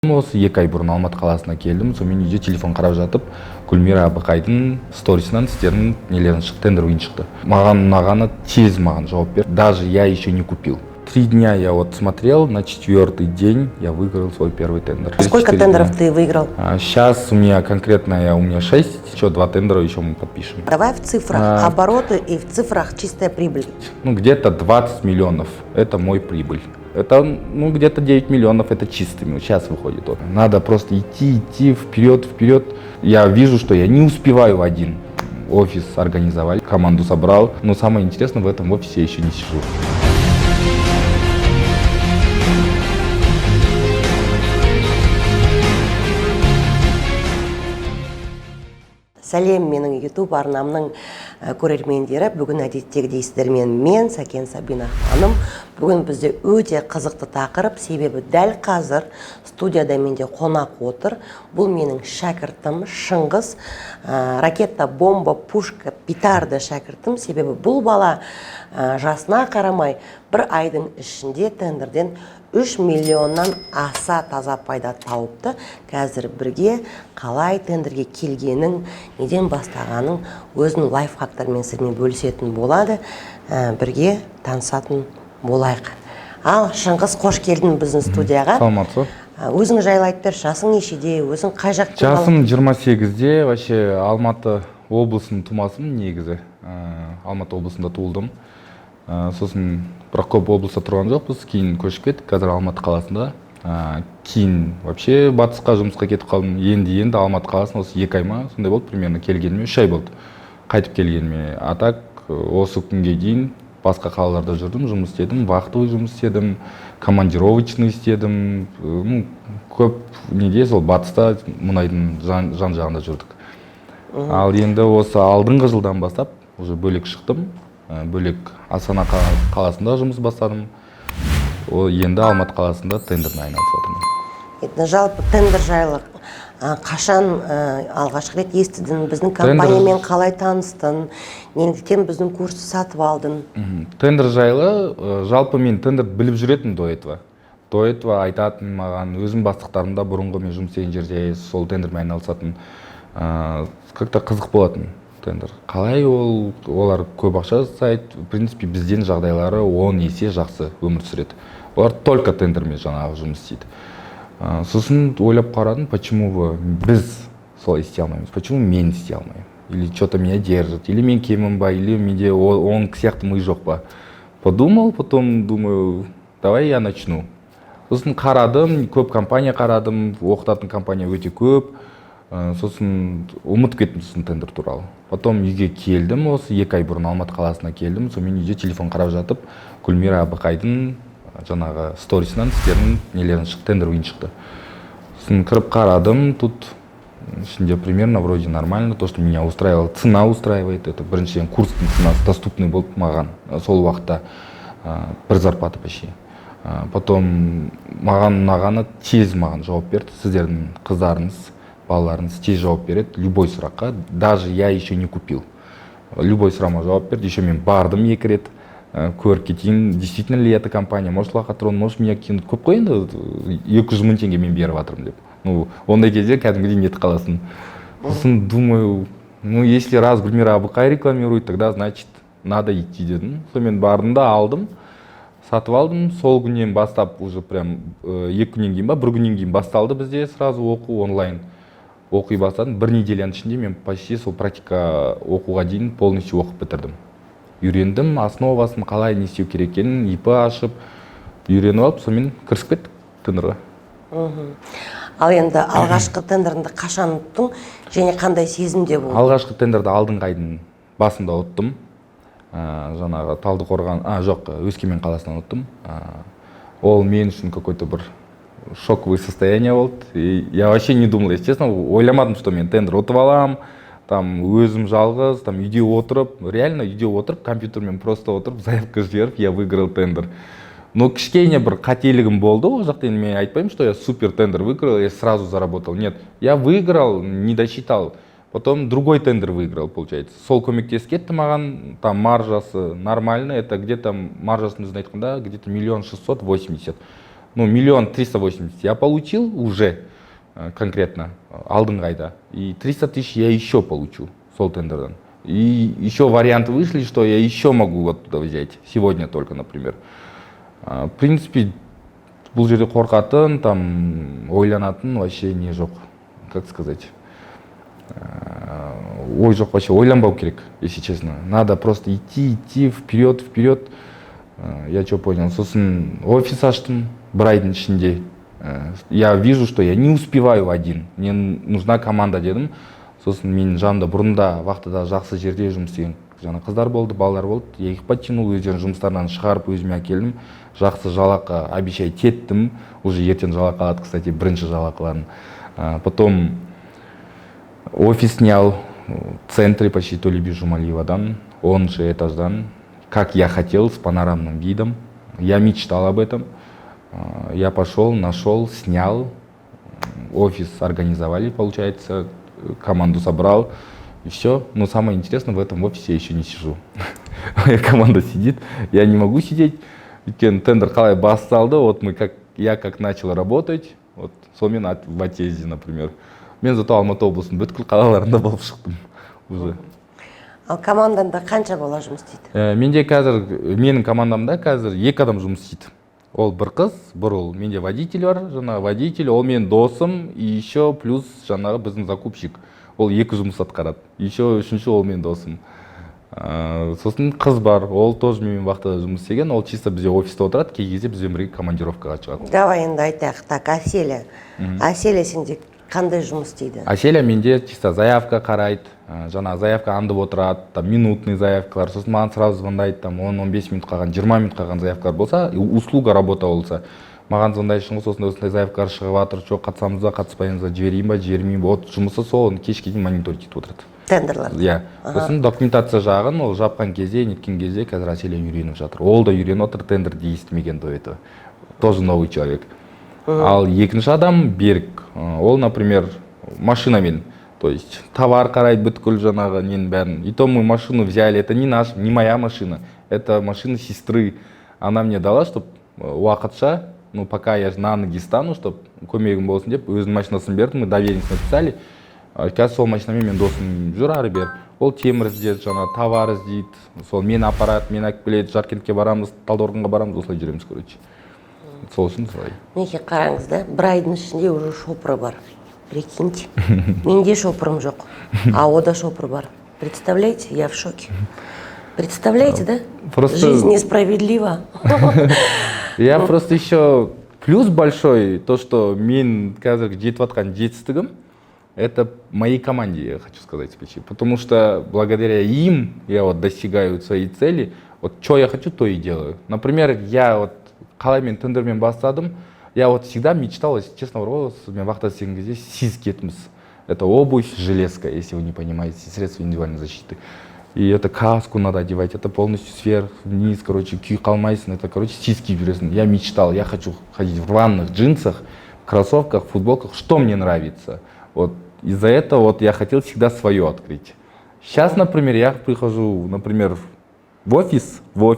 Осы 2 ай бұрын Алматы қаласына келдім. Сонымен үйде телефон қарап жатып, Гүлмира Абықайдың сторисынан сіздердің нелерін шықты, тендер ойын шықты. Маған ұнағаны тез маған жауап берді. Даже я еще не купил. 3 дня я вот смотрел, на 4-й день я выиграл свой первый тендер. Сколько тендеров ты выиграл? Сейчас у меня конкретно, у меня 6, еще 2 тендера еще мы подпишем. Давай в цифрах обороты и в цифрах чистая прибыль. Ну, где-то 20 миллионов, это мой прибыль. Это, где-то 9 миллионов, это чистыми, сейчас выходит. Вот. Надо просто идти вперед. Я вижу, что я не успеваю один. Офис организовал, команду собрал, но самое интересное, в этом офисе я еще не сижу. Сәлем, менің YouTube арнамның көрермендері. Бүгін әдеттегідей сіздермен мен, Сәкен Сабина ханым. Бүгін бізде өте қызықты тақырып, себебі дәл қазір студияда менде қонақ отыр. Бұл менің шәкіртім Шыңғыс, ракета, бомба, пушка, петарда шәкіртім. Себебі бұл бала жасына қарамай бір айдың ішінде тендерден 3 миллионнан аса таза пайда тауыпты. Қазір бірге қалай тендерге келгенің, неден бастағаның, өзінің лайфхактармен сіздермен бөлісетін болады. Бірге танысатын болайық. Ал Шыңғыс, қош келдің біздің студияға. Саламатсыз. Өзің жайлы айтып берші, жасың нешеде, өзің қай жақтың? Жасым 28-де, вообще Алматы облысының тумасымын негізі. Алматы облысында туылдым. Сосын бірақ көп облыста тұрған жоқпыз, кейін көшіп кеттік, қазір Алматы қаласында. Кейін вообще батысқа жұмысқа кетіп қалдым. Енді Алматы қаласында осы 2 ай ма, сондай болды, примерно келгеніме 3 ай болды. Қайтып келгеніме. А так осы күнге дейін басқа қалаларда жүрдім, жұмыс істедім, вахтовый жұмыс істедім, командировочный істедім. Көп неде сол батыста мұнайдың жан жағында жүрдік. Ал енді осы алдыңғы жылдан бастап уже бөлек шықтым. Бөлек Астана қаласында жұмыс бастадым. Енді Алматы қаласында тендермен айналысып отырмын. Жалпы тендер жайлы қашан алғашқы рет естідің, біздің компаниямен қалай таныстың, неліктен біздің курсты сатып алдың? Тендер жайлы, жалпы мен тендер біліп жүретін до этого. До этого айтатын маған, өзім бастықтарымда бұрынғы мен жұмыс істеген жерде сол тендермен айналысатын. Как-то қызық болатын. Тендер. Қалай олар көп ақша жасайды, в принципе, бізден жағдайлары 10 есе жақсы өмір сүреді. Олар только тендермен жаңағы жұмыс істейді. Сосын ойлап қарадым, почему біз солай істей алмаймыз, почему мен істей алмаймын? Или что-то меня держит, или мен кемім ба, или менде оның сияқты ми жоқ па. Подумал, потом думаю, давай я начну. Сосын қарадым, көп компания қарадым, оқытатын компания өте көп. Сосын ұмытып кеттім сосын тендер туралы. Потом үйге келдім, осы 2 ай бұрын Алматы қаласына келдім. Сонымен үйде телефон қарап жатып, Гүлмира Абықайдың жаңағы сторисынан сіздердің нелерін шықты, тендер ойын шықты. Сосын кіріп қарадым, тут ішінде примерно вроде нормально, то, что меня устраивало, цена устраивает. Это біріншіден курстың ценасы доступный болды маған сол уақытта, бір зарплата почти. Потом маған ұнағаны тез маған жауап берді, сіздердің қыздарыңыз, балаларыңыз тез жауап береді любой сұраққа, даже я еще не купил. Любой сұрағыма жауап берді, еще мен бардым 2 рет, көріп кетейін, действительно ли эта компания, может лохотрон, может меня кинуть. Көп қой енді 200 мың теңге мен беріп жатырмын деп. Ондай кезде кәдімгідей нет қаласын. Сосын думаю, если раз Гүлмира Абықай рекламирует, тогда значит надо идти дедім. Сонымен бардым да алдым, сатып алдым. Сол күннен бастап уже прям 2 күннен кейін ба, 1 күннен кейін басталды бізде сразу оқу онлайн. Оқи бастадым. 1 неделяның ішінде мен почти сол практика оқуға дейін полностью оқып бітірдім. Үйрендім, основасын қалай не істеу керек екенін, ИП ашып, үйреніп алып, сонымен кірісіп кеттік тендерға. Ал енді алғашқы тендерді қашан ұттың және қандай сезімде болды? Алғашқы тендерді алдыңғы айдың басында ұттым. Жаңағы Талдықорған, Өскемен қаласынан ұттым. Ол мен үшін какой-то бір шоковое состояние болды. Я вообще не думал, если честно, ойламадым, что мен тендер ұтып алам, там өзім жалғыз, там үйде отырып, реально үйде отырып, компьютермен просто отырып, заявка жіберіп, я выиграл тендер. Но кішкене бір қателігім болды, ол жақта мен айтпаймын, что я супер тендер выиграл, я сразу заработал. Нет, я выиграл, не досчитал. Потом другой тендер выиграл, получается. Сол көмектесіп кетті маған, там маржасы нормально, это где-то маржасын айтқанда, где-то 1 680 000. Ну, 1 380 000 я получил уже конкретно, алдыңғы айда. И 300 000 я еще получу сол тендердан. И еще варианты вышли, что я еще могу оттуда взять. Сегодня только, например. В принципе, бұл жерде қорқатын, там, ойланатын вообще не жоқ. Как сказать? Ой жоқ, вообще ойланбау керек, если честно. Надо просто идти вперед. Я что понял? Сосын офис аштым бір айдың ішінде. Я вижу, что я не успеваю один. Мне нужна команда дедім. Сосын менің жанымда бұрында вақтыда жақсы жерде жұмыс істеген жаңа қыздар болды, балалар болды. Я их подтянул, өздерінің жұмыстарынан шығарып өзіме әкелдім. Жақсы жалақы обещать еттім. Уже ертең жалақы алады, кстати, бірінші жалақыларын. Потом офис снял в центре почти Толеби Жумалиевадан, 10-ші этаждан, как я хотел, с панорамным видом. Я мечтал об этом. Я пошел, нашел, снял. Офис организовали, получается, команду собрал. И все. Но самое интересное, в этом офисе я еще не сижу. Моя команда сидит, я не могу сидеть. Ведь тендер қалай басталды, вот я как начал работать, вот сонымен в Атезе, например. Мен зато Алматы облысының бүткіл қалаларында болып шықтым уже. Ал команданда қанша бала жұмыс істейді? Менде қазір, менің командамда қазір 2 адам жұмыс істейді. Ол бір қыз, бір ұл. Менде водитель бар, жаңағы водитель, ол менің досым, и еще плюс жаңағы біздің закупщик. Ол 2 жұмыс атқарады. Еще 3-ші ол менің досым. Сосын қыз бар, ол тоже менің вақтыда жұмыс істеген, ол чисто бізде офиста отырады, кей кезде бізбен бірге командировкаға шығады. Давай енді айтайық. Так, Аселя. Аселя сенде қандай жұмыс істейді? Аселя менде чисто заявка қарайды, жаңа заявка андып отырады, там минутный заявкалар, сосын маған сразу звондайды, там 10-15 минут қалған, 20 минут қалған заявкалар болса, услуга работа болса, маған звондайды, сосын осындай заявкалар шығып жатыр, жоқ қатысамыз ба, қатыспаймыз ба, жіберейін ба, жібермеймін ба, вот жұмысы сол, оны кешке дейін мониторить етіп отырады. Тендерлар. Иә. Сосын документация жағын, ол жапқан кезде, неткен кезде қазір Аселя үйреніп жатыр. Ол да үйреніп отыр, тендерді естімеген до этого. Тоже новый человек. Ал екінші адам Берік. Ол, например, машинамен, то есть товар қарайды бүткіл жаңағы ненің бәрін. И то мы машину взяли, это не моя машина, это машина сестры. Она мне дала, чтобы уақытша, ну пока я на ноги стану, чтобы көмегім болсын деп, өзінің машинасын берді, мы доверенность написали. Қазір сол машинамен мен досым жүр ары бер. Ол темір іздеді, жаңағы товар іздейді, сол мені апарады, мені әкеліп келеді, Жаркентке барамыз, Талдықорғанға барамыз, осылай жүреміз, короче. Сол үшін солай. Неке қараңыз да, бір айдың ішінде уже шопыры бар. Прикиньте. Менде шопырым жоқ, а ода шопыр бар. Представляете, я в шоке. Представляете, да? Просто... Жизнь несправедлива. Я просто еще плюс большой, то, что мен қазір жетіп атқан жетістігім, это моей команде, я хочу сказать, потому что благодаря им я вот достигаю своей цели. Вот что я хочу, то и делаю. Например, я вот қалай мен тендермен бастадым, я вот всегда мечтал, если честно, мен вахта істеген кезде сиз кетміз. Это обувь железка, если вы не понимаете, средства индивидуальной защиты. И это каску надо одевать, это полностью сверх, вниз, короче, күй қалмайсың, это, короче, сиз киіп жүресің. Я мечтал, я хочу ходить в рваных джинсах, кроссовках, футболках, что мне нравится. Вот из-за этого вот я хотел всегда свое открыть. Сейчас, например, я прихожу, например, в офис, в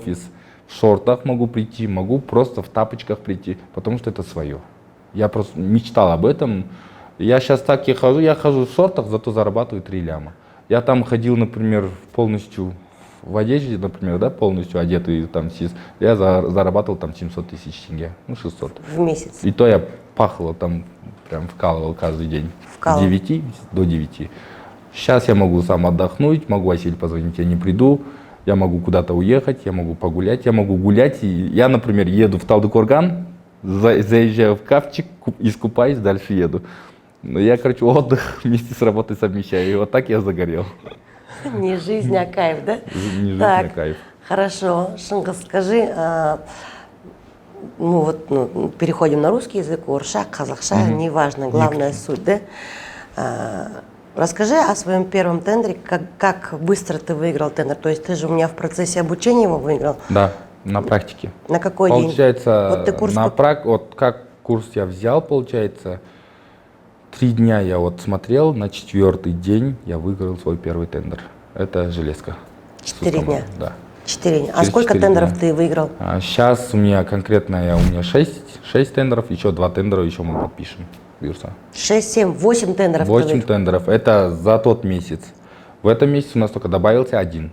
шортах могу прийти, могу просто в тапочках прийти, потому что это свое. Я просто мечтал об этом. Я сейчас так я хожу в шортах, зато зарабатываю 3 ляма. Я там ходил, например, полностью в одежде, например, да, полностью одетый там сис. Я зарабатывал там 700 000 тенге, ну 600. В месяц? И то я пахал там, прям вкалывал каждый день. С 9 до 9. Сейчас я могу сам отдохнуть, могу Василию позвонить, я не приду. Я могу куда-то уехать, я могу погулять, я могу гулять. И я, например, еду в Талдыкорган, заезжаю в кафчик, искупаюсь, дальше еду. Но я, короче, отдых вместе с работой совмещаю. И вот так я загорел. Не жизнь, а кайф, да? Не жизнь, а кайф. Хорошо. Шыңғыс, скажи, переходим на русский язык, орысша, қазақша, неважно, главная суть, да? Расскажи о своем первом тендере, как быстро ты выиграл тендер. То есть ты же у меня в процессе обучения его выиграл? Да, на практике. На какой день? Получается, вот ты курс... вот как курс я взял, получается, 3 дня я вот смотрел, на 4-й день я выиграл свой первый тендер. Это железка. 4 дня? Да. 4. А Через сколько 4, тендеров да. ты выиграл? Сейчас у меня конкретно 6 тендеров, еще 2 тендера еще мы подпишем. Бирса. 6, 7, 8 тендеров ты 8 выиграл. тендеров. Это за тот месяц. В этом месяце у нас только добавился 1.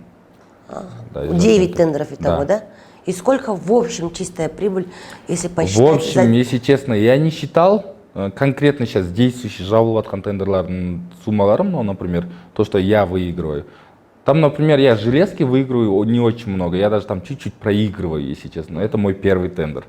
Да, из 9 этого. тендеров итого, да? И сколько в общем чистая прибыль, если посчитать? В общем, если честно, я не считал конкретно сейчас действующий жабылыватқан тендерлардың суммаларын, ну, например, то, что я выигрываю. Там, например, я железки выигрываю не очень много, я даже там чуть-чуть проигрываю, если честно. Это мой первый тендер.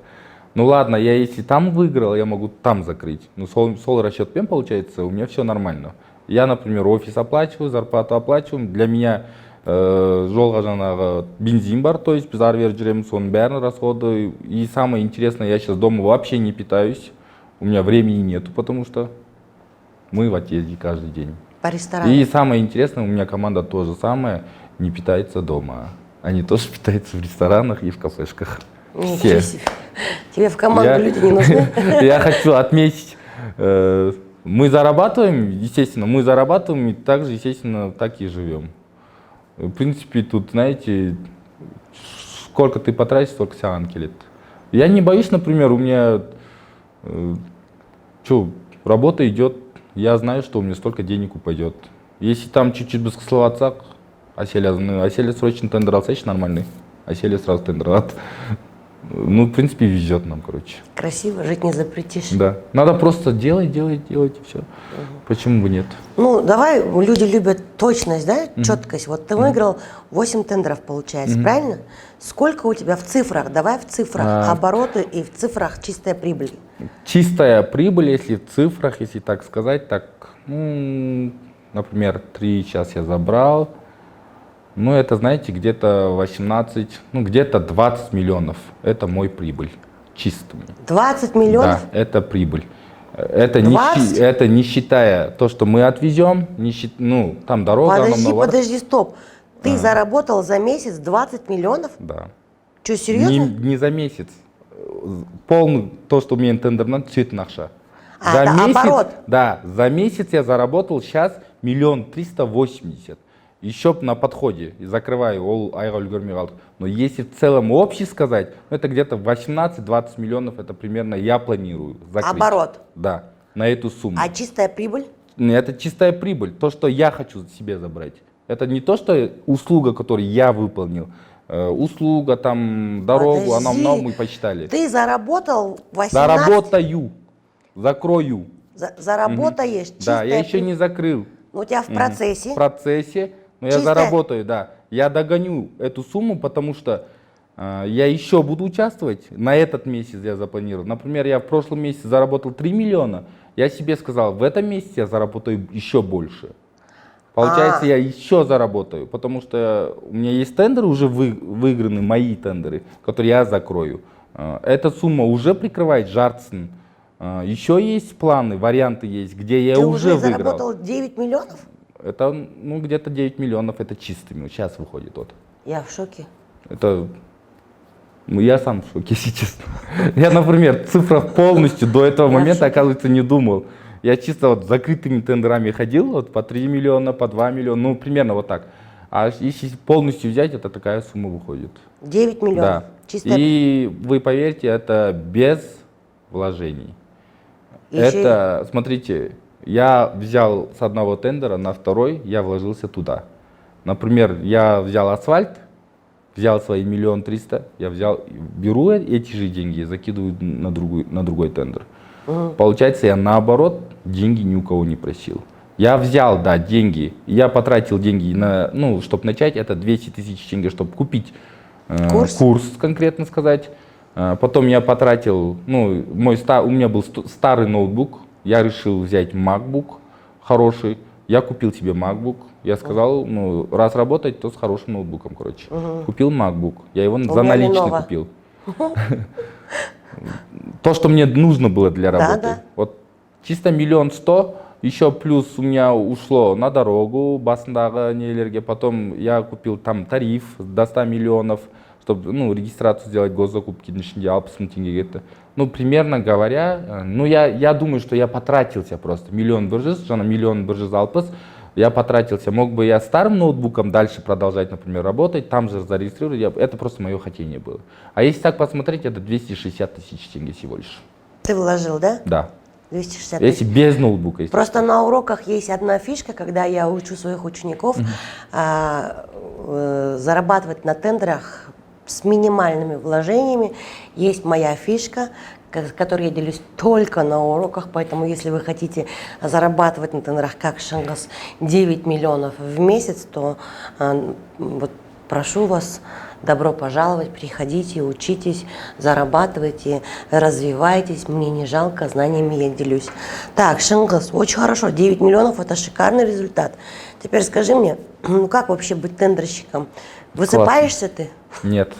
Ну ладно, я если там выиграл, я могу там закрыть. Ну, сол расчетпен получается, у меня все нормально. Я, например, офис оплачиваю, зарплату оплачиваю. Для меня жолға жаңағы бензин бар, то есть біз ары бері жүреміз, соның бәрін расходы. И самое интересное, я сейчас дома вообще не питаюсь. У меня времени нету, потому что мы в отъезде каждый день. По ресторанам. И самое интересное, у меня команда тоже самое, не питается дома. Они тоже питаются в ресторанах и в кафешках. Ничего Все. себе. Тебе в команду люди не нужны? Я хочу отметить, мы зарабатываем, естественно, и также, естественно, так и живем. В принципе, тут, знаете, сколько ты потратишь, столько саған келет. Я не боюсь, например, у меня работа идет, я знаю, что у меня столько денег упадет. Если там чуть-чуть біз қысылыватсақ, Әселя срочно тендер алсайшы нормальный. Әселя сразу тендер алады. Ну, в принципе, везет нам, короче. Красиво, жить не запретишь. Да. Надо просто делать, и все. Почему бы нет? Ну, давай, люди любят точность, да, четкость. Вот ты выиграл 8 тендеров, получается, правильно? Сколько у тебя в цифрах? Давай в цифрах обороты и в цифрах чистая прибыль. Чистая прибыль, если в цифрах, если так сказать, так, ну, например, 3 сейчас я забрал. Ну, это, знаете, где-то 18, ну, где-то 20 миллионов. Это мой прибыль. Чистыми. 20 миллионов? Да, это прибыль. Это 20? это не считая то, что мы отвезем, ну, там дорога. Подожди, стоп. Ты заработал за месяц 20 миллионов? Да. Что, серьезно? Не за месяц. Полный, то, что у меня тендер на цвет наша. За месяц, оборот? Да, за месяц я заработал сейчас 1 380 000. Еще на подходе, и закрываю, ол айға үлгермей қалдық. Но если в целом общий сказать, ну, это где-то 18-20 миллионов, это примерно я планирую закрыть. Оборот? Да, на эту сумму. А чистая прибыль? Это чистая прибыль, то, что я хочу себе забрать. Это не то, что услуга, которую я выполнил. Услуга, там, дорогу, мы посчитали. Ты заработал 18... Заработаю, закрою. Заработаешь? Да, я еще не закрыл. Ну, у тебя в процессе? В процессе. Но я заработаю, да. Я догоню эту сумму, потому что я еще буду участвовать. На этот месяц я запланировал. Например, я в прошлом месяце заработал 3 миллиона. Я себе сказал, в этом месяце я заработаю еще больше. Получается, я еще заработаю, потому что у меня есть тендеры, уже выиграны мои тендеры, которые я закрою. Эта сумма уже прикрывает Жартсон. Еще есть планы, варианты есть, где я уже выиграл. Ты уже заработал 9 миллионов? Это, ну, где-то 9 миллионов, это чистыми, сейчас выходит вот. Я в шоке. Это, ну, я сам в шоке, если честно. Я, например, в цифрах полностью до этого момента, оказывается, не думал. Я чисто вот закрытыми тендерами ходил, вот по 3 миллиона, по 2 миллиона, ну, примерно вот так. А если полностью взять, это такая сумма выходит. 9 миллионов? Да. Чистая... И вы поверьте, это без вложений. Это, смотрите, я взял с одного тендера на второй, я вложился туда. Например, я взял асфальт, взял свои 1 300 000, беру эти же деньги и закидываю на другой тендер. Получается, я наоборот деньги ни у кого не просил. Я взял, да, деньги, я потратил деньги на, ну, чтобы начать, это 200 000 тенге, чтобы купить курс, конкретно сказать. Потом я потратил, ну, у меня был старый ноутбук, я решил взять MacBook хороший, я купил себе MacBook, я сказал, ну, раз работать, то с хорошим ноутбуком, короче. Купил MacBook, я его за наличные купил. То, что мне нужно было для работы. Да. Вот чисто 1 100 000, еще плюс у меня ушло на дорогу, басындағы нелерге, потом я купил там тариф до 100 миллионов, чтобы, ну, регистрацию сделать, госзакупки, ішінде 60 000 тенге кетті. Ну, примерно говоря, ну, я думаю, что я потратился просто. 1 100 000 жаңа 1 160 Я потратился, мог бы я старым ноутбуком дальше продолжать, например, работать, там же зарегистрировать, это просто мое хотение было. А если так посмотреть, это 260 тысяч тенге всего лишь. Ты вложил, да? Да. 260 Если тысяч. без ноутбука. Просто на уроках есть одна фишка, когда я учу своих учеников зарабатывать на тендерах с минимальными вложениями. Есть моя фишка, которой я делюсь только на уроках, поэтому если вы хотите зарабатывать на тендерах как Шыңғыс 9 миллионов в месяц, то вот прошу вас, добро пожаловать, приходите, учитесь, зарабатывайте, развивайтесь, мне не жалко, знаниями я делюсь. Так, Шыңғыс, очень хорошо, 9 миллионов это шикарный результат. Теперь скажи мне, ну как вообще быть тендерщиком? Высыпаешься ты? Нет.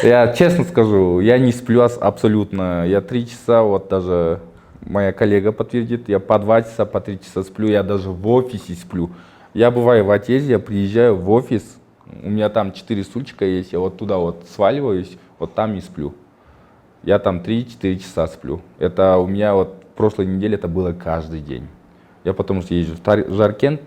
Я честно скажу, я не сплю абсолютно. Я 3 часа, вот даже моя коллега подтвердит, я по 2 часа, по 3 часа сплю, я даже в офисе сплю. Я бываю в Отезе, я приезжаю в офис, у меня там 4 стульчика есть, я вот туда вот сваливаюсь, вот там и сплю. Я там 3-4 часа сплю. Это у меня вот в прошлой неделе это было каждый день. Я потому что езжу в Жаркент,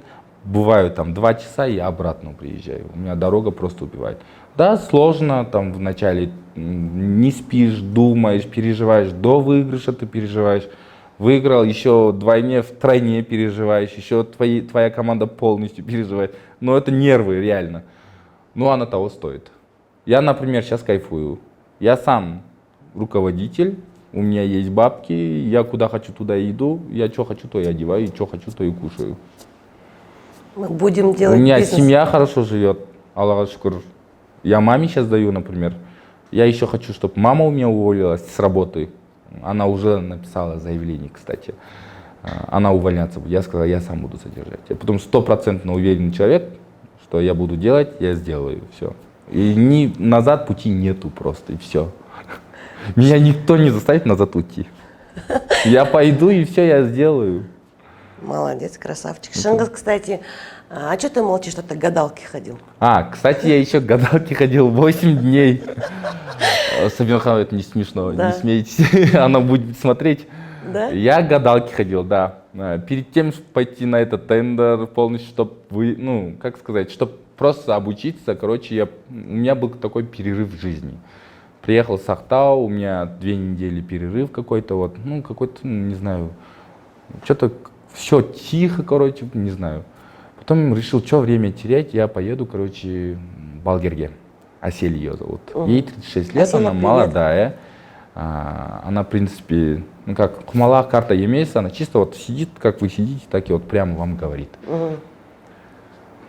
бываю там 2 часа и обратно приезжаю. У меня дорога просто убивает. Да, сложно, там вначале не спишь, думаешь, переживаешь, до выигрыша ты переживаешь. Выиграл, еще вдвойне, втройне переживаешь, еще твоя команда полностью переживает. Но это нервы, реально. Но оно того стоит. Я, например, сейчас кайфую. Я сам руководитель, у меня есть бабки, я куда хочу, туда иду, я что хочу, то и одеваю, и что хочу, то и кушаю. Мы будем делать У меня бизнес. семья хорошо живет, Аллаху шукр. Я маме сейчас даю, например. Я еще хочу, чтобы мама у меня уволилась с работы. Она уже написала заявление, кстати. Она увольняться будет. Я сказал, я сам буду содержать. Я потом 100% уверенный человек, что я буду делать, я сделаю. Все. И назад пути нету просто, и все. Меня никто не заставит назад уйти. Я пойду, и все, я сделаю. Молодец, красавчик. Шыңғыс, кстати, а что ты молчишь, что ты к гадалке ходил? Кстати, я еще к гадалке ходил 8 дней. Сабина, это не смешно, Да. не смейтесь, она будет смотреть. Да? Я к гадалке ходил, да. Перед тем, чтобы пойти на этот тендер полностью, чтобы как сказать, чтобы просто обучиться, короче, у меня был такой перерыв в жизни. Приехал в Сахтау, у меня 2 недели перерыв какой-то, вот, какой-то, не знаю, что-то все тихо, короче, не знаю. Потом решил, что время терять, я поеду, короче, в Балгерге. Асель ее зовут. Ей 36 лет, Аселя, она молодая. Она, в принципе, как кумалах карта емес, она чисто вот сидит, как вы сидите, так и вот прямо вам говорит.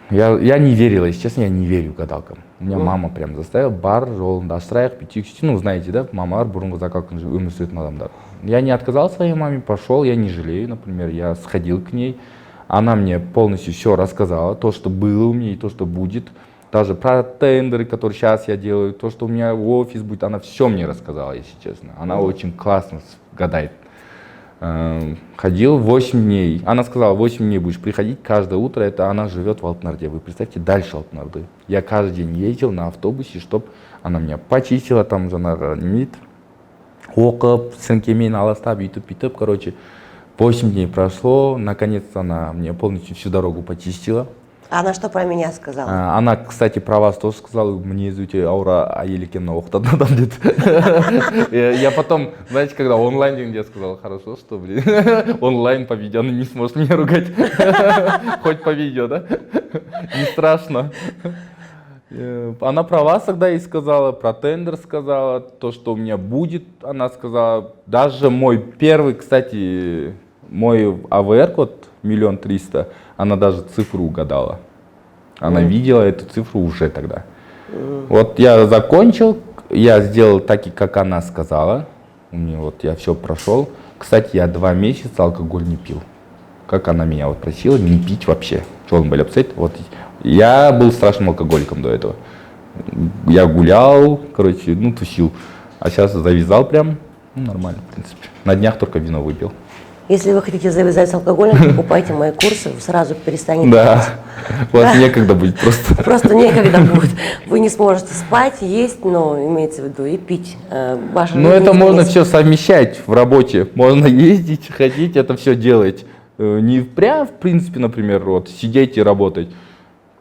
Я не верил, если честно, я не верю гадалкам. У меня мама прям заставила, бар, жолында ашырайық, бүйтейік, знаете, да, мамалар бұрынғы закалканы өмір сүретін адамдар. Я не отказал своей маме, пошел, я не жалею, например, я сходил к ней. Она мне полностью все рассказала, то, что было у меня и то, что будет. Даже про тендеры, которые сейчас я делаю, то, что у меня офис будет, она все мне рассказала, если честно. Она очень классно гадает. Ходил 8 дней. Она сказала, 8 дней будешь приходить каждое утро. Это она живет в Алтынарде. Вы представьте, дальше Алтынарды. Я каждый день ездил на автобусе, чтобы она меня почистила, там жаңағы немейді. Оқып, сіңкемен аластап, үйтіп, короче. 8 дней прошло, наконец-то она мне полностью всю дорогу почистила. А она что про меня сказала? Она, кстати, про вас тоже сказала, мне өте аура әйел екенін оқытатын адам деді. Я потом, знаете, когда онлайн дегенде я сказал, хорошо, что, блин, онлайн по видео, она не сможет меня ругать. Хоть по видео, да? Не страшно. Она про вас тогда и сказала, про тендер сказала, то, что у меня будет, она сказала. Даже мой первый, кстати, мой АВР-код 1 300 000, она даже цифру угадала. Она видела эту цифру уже тогда. Вот я закончил, я сделал так, как она сказала. Вот я все прошел. Кстати, я 2 месяца алкоголь не пил. Как она меня вот просила, не пить вообще. Вот я был страшным алкоголиком до этого. Я гулял, короче, тусил. А сейчас завязал прям, нормально, в принципе. На днях только вино выпил. Если вы хотите завязать с алкоголем, покупайте мои курсы, вы сразу перестанете. Да, у вас некогда будет просто. Просто некогда будет. Вы не сможете спать, есть, но имеется в виду и пить. Это можно все совмещать в работе. Можно ездить, ходить, это все делать. Не прям, в принципе, например, вот сидеть и работать.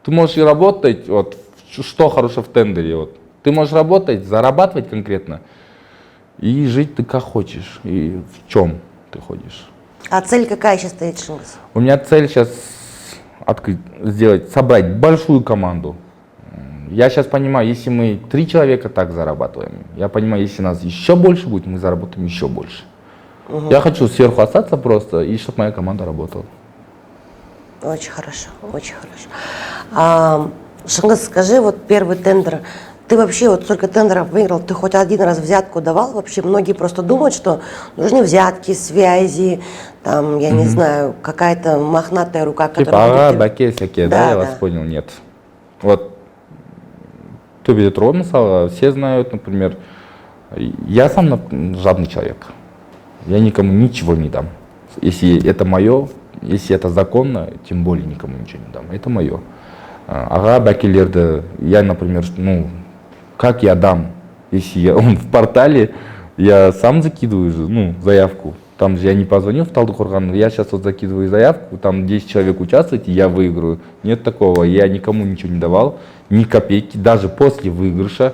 Ты можешь и работать, вот, что хорошо в тендере, вот. Ты можешь работать, зарабатывать конкретно, и жить ты как хочешь, и в чем ты ходишь. А цель какая сейчас стоит, Шыңғыс? У меня цель сейчас собрать большую команду. Я сейчас понимаю, если мы 3 человека так зарабатываем, я понимаю, если нас еще больше будет, мы заработаем еще больше. Я хочу сверху остаться просто, и чтобы моя команда работала. Очень хорошо, очень хорошо. Шыңғыс, скажи, вот первый тендер, ты вообще вот столько тендеров выиграл, ты хоть один раз взятку давал? Вообще многие просто думают, что нужны взятки, связи, там, я не знаю, какая-то мохнатая рука, которая... Баке всякие, да, я вас понял, нет. Вот, Төбеде Трон, все знают, например, я сам жадный человек. Я никому ничего не дам. Если это мое, если это законно, тем более никому ничего не дам. Это мое. Ага, бакелерды, я, например, как я дам? Если он в портале, я сам закидываю заявку. Там же я не позвонил в Талдыкорган, я сейчас вот закидываю заявку, там 10 человек участвует, и я выиграю. Нет такого, я никому ничего не давал, ни копейки, даже после выигрыша,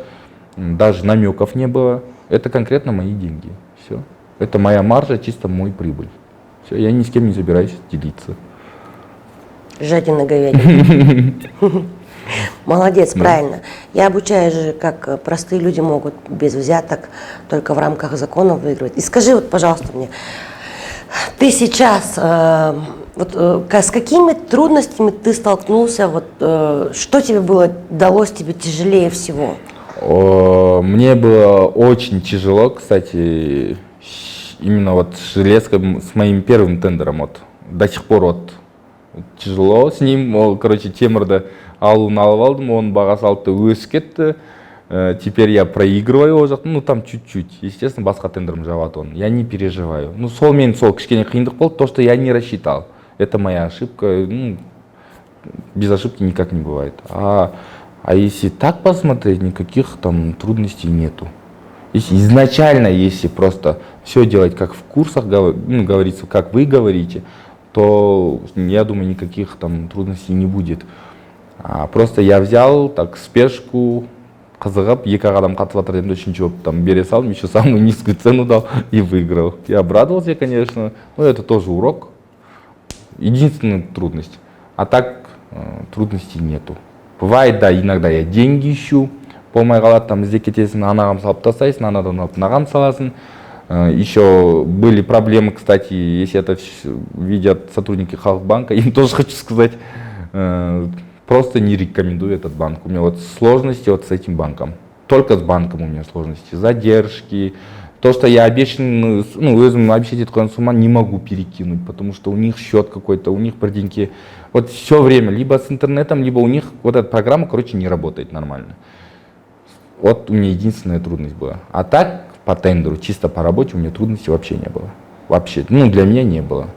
даже намеков не было. Это конкретно мои деньги. Все. Это моя маржа, чисто мой прибыль. Все, я ни с кем не собираюсь делиться. Жадина говядина. Молодец, правильно. Я обучаю же, как простые люди могут без взяток только в рамках законов выигрывать. И скажи, вот, пожалуйста, мне, ты сейчас, с какими трудностями ты столкнулся, что тебе далось тебе тяжелее всего? Мне было очень тяжело, кстати, именно вот с железкой, с моим первым тендером, до сих пор тяжело с ним, темірді алуын алып алдым, оның бағасы алты өсіп кетті. Теперь я проигрываю ол жақтан, там чуть-чуть. Естественно, басқа тендерім жабады оны. Я не переживаю. Сол кішкене қиындық болды, то, что я не рассчитал. Это моя ошибка. Без ошибки никак не бывает. А если так посмотреть, никаких там трудностей нету. Изначально, если просто все делать, как в курсах говорится, как вы говорите, то, я думаю, никаких там трудностей не будет. Просто я взял так спешку, қызығып, 2 адам қатысып жатыр деп үшінші болып там бере салдым, еще самую низкую цену дал и выиграл. Я обрадовался, конечно, но это тоже урок. Единственная трудность. А так трудностей нету. Бывает, да, иногда я деньги ищу, болмай қалады, там іздеп кетесің, анаған салып тастайсың, анадан алып мынаған саласың. Еще были проблемы, кстати, если это видят сотрудники Халықбанка, им тоже хочу сказать, просто не рекомендую этот банк. У меня сложности с этим банком. Только с банком у меня сложности. Задержки. То, что я обещан, өзім обещать эту сумму не могу перекинуть, потому что у них счет какой-то, у них деньги. Все время, либо с интернетом, либо у них эта программа, не работает нормально. У меня единственная трудность была. А так, по тендеру, чисто по работе у меня трудностей вообще не было. Вообще, для меня не было.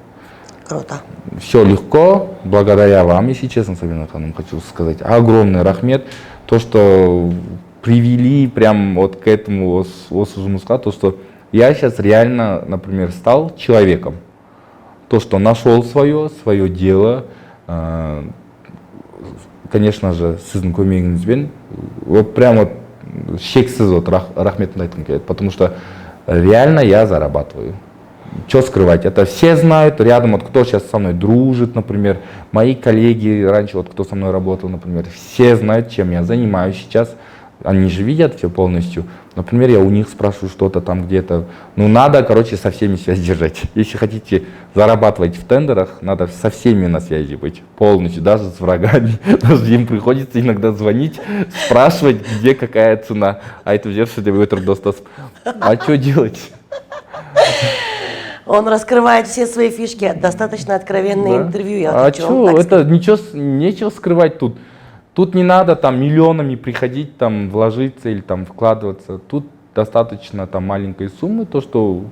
Круто. Все легко, благодаря вам, если честно, Сабина Ханым, хочу сказать. Огромный рахмет. То, что привели прям к этому жұмысқа, то, что я сейчас реально, например, стал человеком. То, что нашел свое дело, конечно же, сіздің көмегіңізбен, прям шексіз рахметін айтқым келеді, потому что реально я зарабатываю. Что скрывать? Это все знают, рядом кто сейчас со мной дружит, например, мои коллеги раньше, кто со мной работал, например, все знают, чем я занимаюсь сейчас. Они же видят все полностью. Например, я у них спрашиваю что-то там где-то. Надо, со всеми связь держать. Если хотите зарабатывать в тендерах, надо со всеми на связи быть. Полностью, даже с врагами. Даже им приходится иногда звонить, спрашивать, где какая цена. А это взявший для достас. А что делать? Он раскрывает все свои фишки, достаточно откровенное интервью. Нечего скрывать тут. Тут не надо миллионами приходить, вложиться или вкладываться. Тут достаточно маленькой суммы, то, что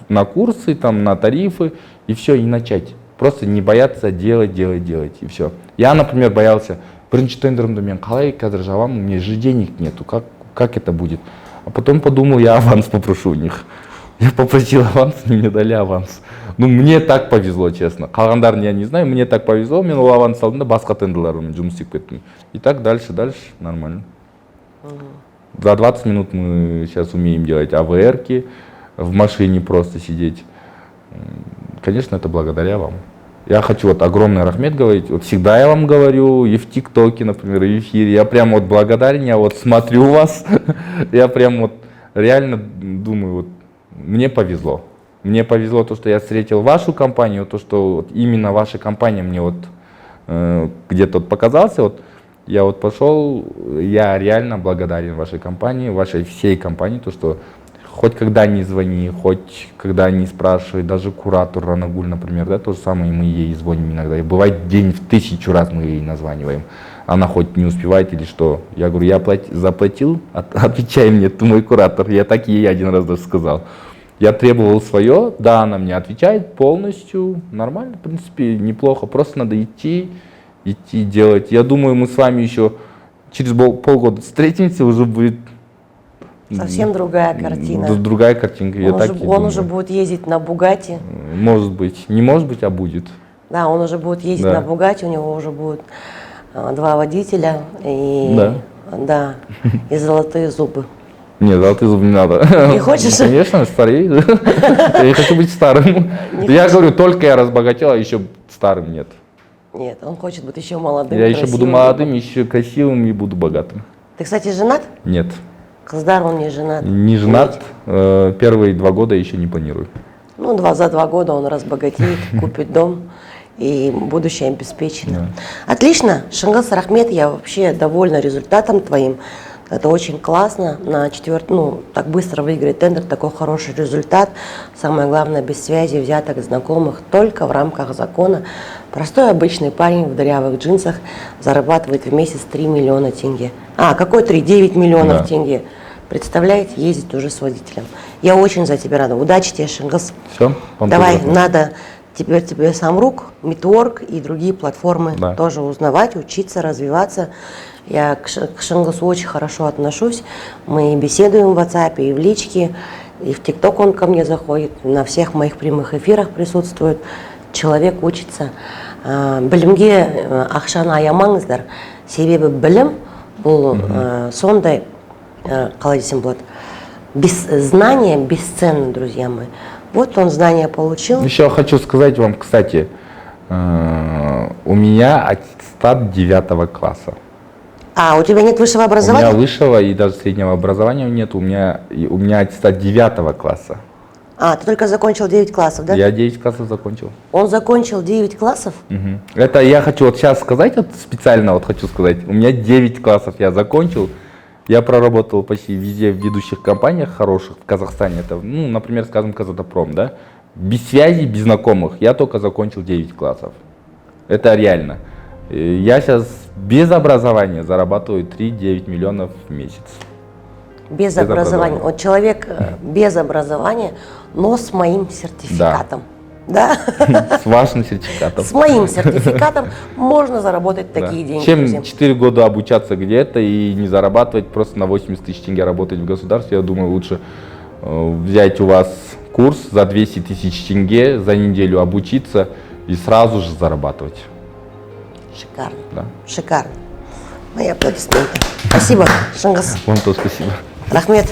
на курсы, на тарифы, и все, и начать. Просто не бояться делать, и все. Я, например, боялся, бірінші тендерімді мен қалай қазір жабам, у меня же денег нету, как это будет? А потом подумал, я аванс попрошу у них. Я попросил аванс, они мне дали аванс. Ну, мне так повезло, честно. Қалғандарын я не знаю, мне так повезло. Мен ол аванс алдым да басқа тендерлермен жұмыс істеп кеттім. И так дальше, нормально. За 20 минут мы сейчас умеем делать АВР-ки, в машине просто сидеть. Конечно, это благодаря вам. Я хочу вот огромный рахмет говорить. Вот всегда я вам говорю, и в ТикТоке, например, и в эфире. Я прям вот благодарен, я вот смотрю вас. Я прям вот реально думаю, вот мне повезло. Мне повезло то, что я встретил вашу компанию, то, что вот именно ваша компания мне вот где-то вот показался. Вот я вот пошел, я реально благодарен вашей компании, вашей всей компании, то, что хоть когда не звони, хоть когда не спрашивай, даже куратор Ранагуль, например, да, то же самое, мы ей звоним иногда. И бывает день в 1000 раз мы ей названиваем. Она хоть не успевает или что. Я говорю, я заплатил, отвечай мне, ты мой куратор. Я так ей один раз даже сказал. Я требовал свое, да, она мне отвечает полностью, нормально, в принципе, неплохо. Просто надо идти делать. Я думаю, мы с вами еще через полгода встретимся, уже будет совсем другая картина. Другая картинка. Он уже будет ездить на Бугатти. Может быть. Не может быть, а будет. Да, он уже будет ездить на Бугатти, у него уже будет 2 водителя и, да, и золотые зубы. Нет, золотые зубы не надо. Не хочешь? Конечно, старей. Я хочу быть старым. Я говорю, только я разбогател, а еще старым нет. Нет, он хочет быть еще молодым. Я еще буду молодым, еще красивым и буду богатым. Ты, кстати, женат? Нет. Кыздар, он не женат. Не женат. Первые 2 года еще не планирую. Ну, за 2 года он разбогатеет, купит дом, и будущее обеспечено. Да. Отлично, Шыңғыс, рахмет, я вообще довольна результатом твоим. Это очень классно, так быстро выиграть тендер, такой хороший результат. Самое главное, без связи, взяток, знакомых, только в рамках закона. Простой обычный парень в дырявых джинсах зарабатывает в месяц 3 миллиона тенге. Какой 3? 9 миллионов тенге. Представляете, ездить уже с водителем. Я очень за тебя рада. Удачи тебе, Шыңғыс. Все, давай, надо теперь тебе Самрук, Митворк и другие платформы тоже узнавать, учиться, развиваться. Я к Шыңғысу очень хорошо отношусь. Мы беседуем в WhatsApp и в личке, и в ТикТок он ко мне заходит, на всех моих прямых эфирах присутствует. Человек учится. Білімге ақшаны аямаңыздар. Себебі білім бұл сондай, қалай десем болады, знание бесценно, друзья мои. Вот он знания получил. Еще хочу сказать вам, кстати, у меня аттестат 9 класса. У тебя нет высшего образования? У меня высшего и даже среднего образования нет. У меня аттестат 9 класса. Ты только закончил 9 классов, да? Я 9 классов закончил. Он закончил 9 классов? Угу. Это я хочу вот сейчас сказать, специально хочу сказать. У меня 9 классов я закончил. Я проработал почти везде в ведущих компаниях хороших в Казахстане. Это, например, скажем, Казатопром, да? Без связи, без знакомых. Я только закончил 9 классов. Это реально. Я сейчас без образования зарабатываю 3-9 миллионов в месяц. Без образования. Вот человек без образования, но с моим сертификатом. Да? С вашим сертификатом. С моим сертификатом можно заработать такие деньги. Чем 4 года обучаться где-то и не зарабатывать, просто на 80 тысяч тенге работать в государстве, я думаю, лучше взять у вас курс за 200 тысяч тенге, за неделю обучиться и сразу же зарабатывать. Шикарно. Да. Шикарно. Мои аплодисменты. Спасибо, Шыңғыс. Вам тоже спасибо. Рахмет.